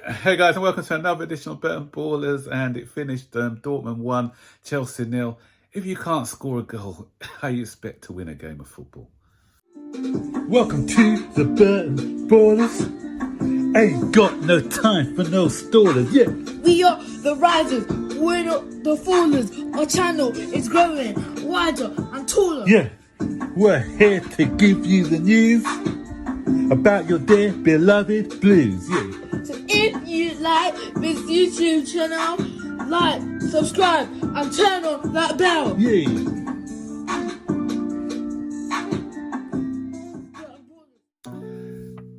Hey guys, and welcome to another edition of Burton Ballers. And it finished Dortmund 1, Chelsea 0. If you can't score a goal, how you expect to win a game of football? Welcome to the Burton Ballers. Ain't got no time for no stallers, yeah. We are the risers, we're not the fallers. Our channel is growing wider and taller. Yeah, we're here to give you the news about your dear beloved Blues, yeah. So if you like this YouTube channel, like, subscribe and turn on that bell. Yeah.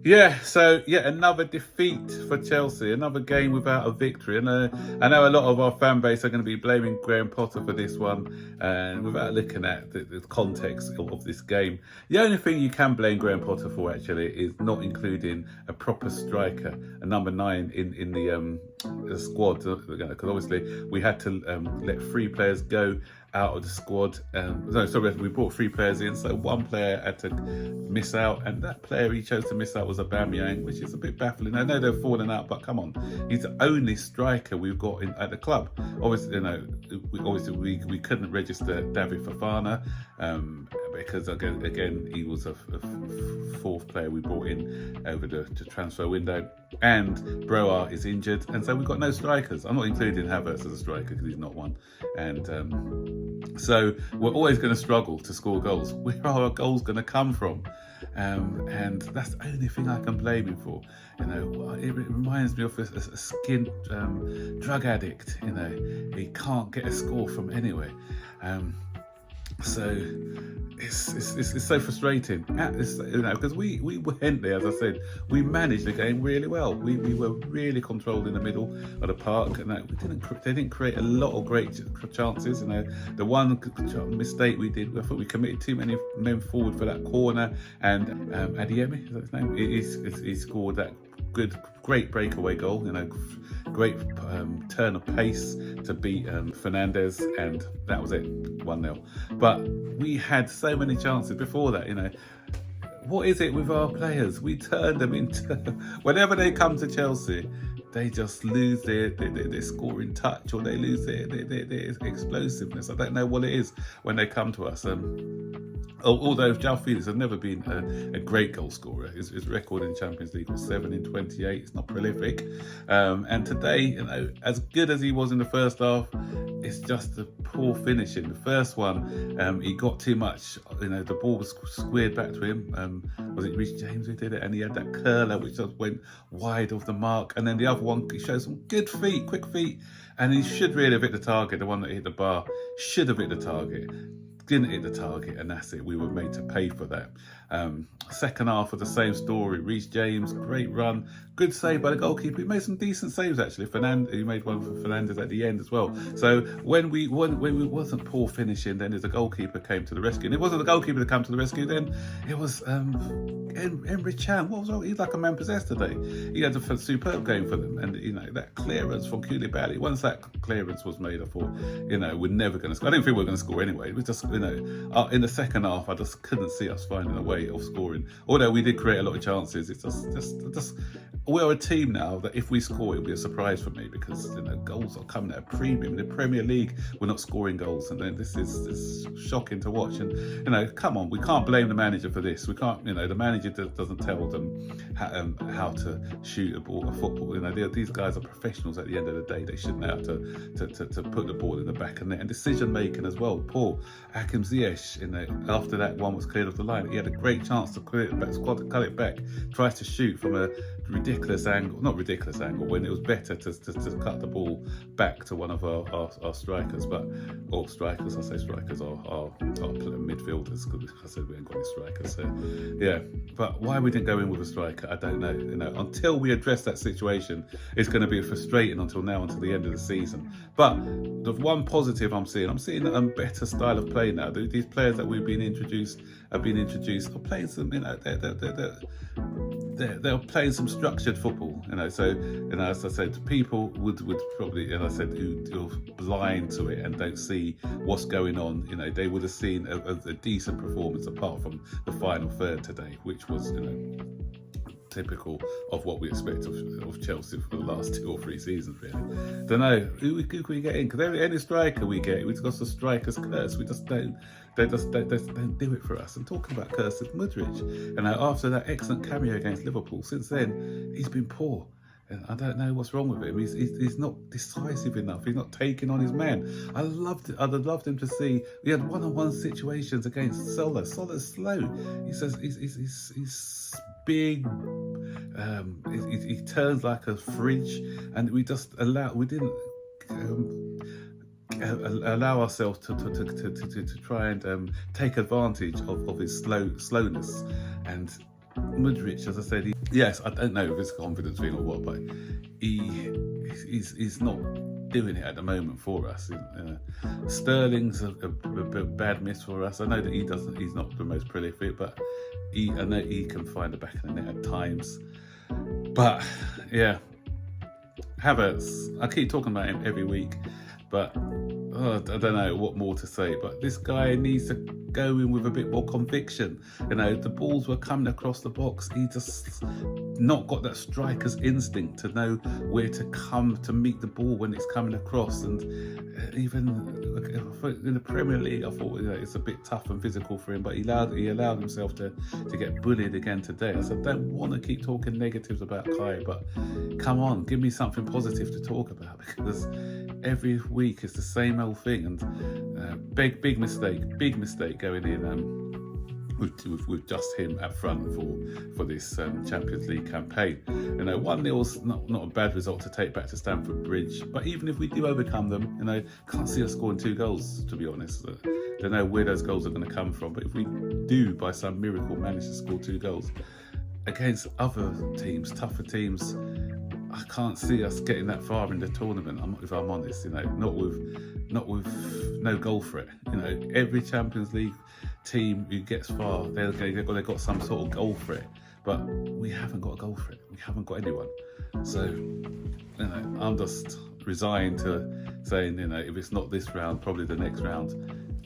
Yeah, so yet another defeat for Chelsea, another game without a victory. And I know a lot of our fan base are going to be blaming Graham Potter for this one, and without looking at the context of this game. The only thing you can blame Graham Potter for actually is not including a proper striker, a number 9 in the squad, because obviously we had to let 3 players go out of the squad. We brought 3 players in, so 1 player had to miss out, and that player he chose to miss out was Aubameyang, which is a bit baffling. I know they've fallen out, but come on, he's the only striker we've got at the club. Obviously, we couldn't register David Fofana because again he was a 4th player we brought in over the transfer window, and Broa is injured, and so we've got no strikers. I'm not including Havertz as a striker because he's not one, and so we're always going to struggle to score goals. Where are our goals going to come from? And that's the only thing I can blame him for. It reminds me of a skint drug addict. He can't get a score from anywhere. So it's so frustrating, because we went there, as I said, we managed the game really well. We were really controlled in the middle of the park, and they didn't create a lot of great chances. The one mistake we did, I thought we committed too many men forward for that corner, and Adeyemi, is that his name? He scored that great breakaway goal, great turn of pace to beat Fernandes, and that was it, 1-0. But we had so many chances before that. What is it with our players? We turn them into whenever they come to Chelsea, they just lose their scoring touch, or they lose their explosiveness. I don't know what it is when they come to us. Although João Felix has never been a great goal scorer, his record in Champions League was 7 in 28. It's not prolific, and today, as good as he was in the first half, it's just the poor finishing. The first one, he got too much. The ball was squared back to him. Was it Reece James who did it? And he had that curler which just went wide of the mark. And then the other one, he showed some good feet, quick feet, and he should really have hit the target. The one that hit the bar should have hit the target. Didn't hit the target, and that's it. We were made to pay for that. Second half of the same story. Reece James, great run, good save by the goalkeeper. He made some decent saves actually. He made one for Fernandes at the end as well. So when we wasn't poor finishing, then the goalkeeper came to the rescue. And it wasn't the goalkeeper that came to the rescue. Then it was Emre Can. What was wrong? He's like a man possessed today. He had a superb game for them, and that clearance from Koulibaly. Once that clearance was made, I thought, we're never going to score. I didn't think we were going to score anyway. It was just, in the second half, I just couldn't see us finding a way of scoring. Although we did create a lot of chances, it's just we're a team now that if we score, it'll be a surprise for me, because goals are coming at a premium. In the Premier League, we're not scoring goals, and then this is shocking to watch. And come on, we can't blame the manager for this. We can't, the manager doesn't tell them how to shoot a football. These guys are professionals. At the end of the day, they should know how to put the ball in the back of net, and decision making as well. Paul Hakim Ziyech, after that one was cleared off the line, he had a great chance to clear it back, cut it back, tries to shoot from a not ridiculous angle, when it was better to cut the ball back to one of our strikers. Or strikers, I say strikers, our midfielders, because I said we ain't got any strikers. So yeah, but why we didn't go in with a striker, I don't know. Until we address that situation, it's going to be frustrating until the end of the season. But the one positive I'm seeing a better style of play now. These players that have been introduced are playing some, they're playing some structured football, So, as I said, people would probably, who are blind to it and don't see what's going on, they would have seen a decent performance apart from the final third today, which was, typical of what we expect of Chelsea for the last 2 or 3 seasons, really. Don't know who can we get in, because any striker we get, we've got a striker's curse. We just don't. They just don't do it for us. And talking about curse of Mudryk, and after that excellent cameo against Liverpool, since then he's been poor. And I don't know what's wrong with him. He's not decisive enough. He's not taking on his man. I'd have loved him to see. We had one-on-one situations against Sola. Sola's slow. He says he's big. He turns like a fridge, and we didn't allow ourselves to try and take advantage of his slowness. And Mudryk, as I said, yes, I don't know if it's a confidence thing or what, but he's not doing it at the moment for us. Sterling's a bad miss for us. I know that he's not the most prolific, but I know he can find the back of the net at times. But yeah, Havertz, I keep talking about him every week, but I don't know what more to say. But this guy needs to go in with a bit more conviction. The balls were coming across the box. He just not got that striker's instinct to know where to come to meet the ball when it's coming across. And even in the Premier League, I thought it's a bit tough and physical for him, but he allowed himself to get bullied again today. I said, I don't want to keep talking negatives about Kai, but come on, give me something positive to talk about, because every week it's the same old thing. And big mistake going in with just him at front for this Champions League campaign. 1-0's not a bad result to take back to Stamford Bridge, but even if we do overcome them, can't see us scoring 2 goals, to be honest. Don't know where those goals are going to come from, but if we do by some miracle manage to score 2 goals against other teams, tougher teams, I can't see us getting that far in the tournament, if I'm honest. Not with no goal threat. Every Champions League team who gets far, they've got some sort of goal threat, but we haven't got a goal threat. We haven't got anyone. So I'm just resigned to saying, if it's not this round, probably the next round,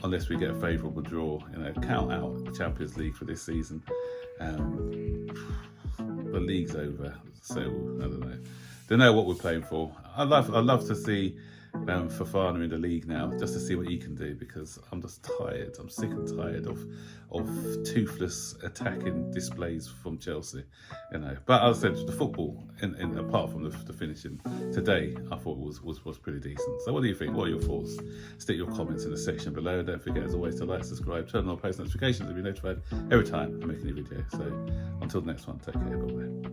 unless we get a favourable draw. Count out the Champions League for this season. The league's over, so I don't know what we're playing for. I'd love to see Fofana in the league now, just to see what he can do, because I'm just tired. I'm sick and tired of toothless attacking displays from Chelsea. But as I said, the football, in apart from the finishing today, I thought was pretty decent. So what do you think? What are your thoughts? Stick your comments in the section below. Don't forget, as always, to like, subscribe, turn on post notifications to be notified every time I make a new video. So until the next one, take care. Bye bye.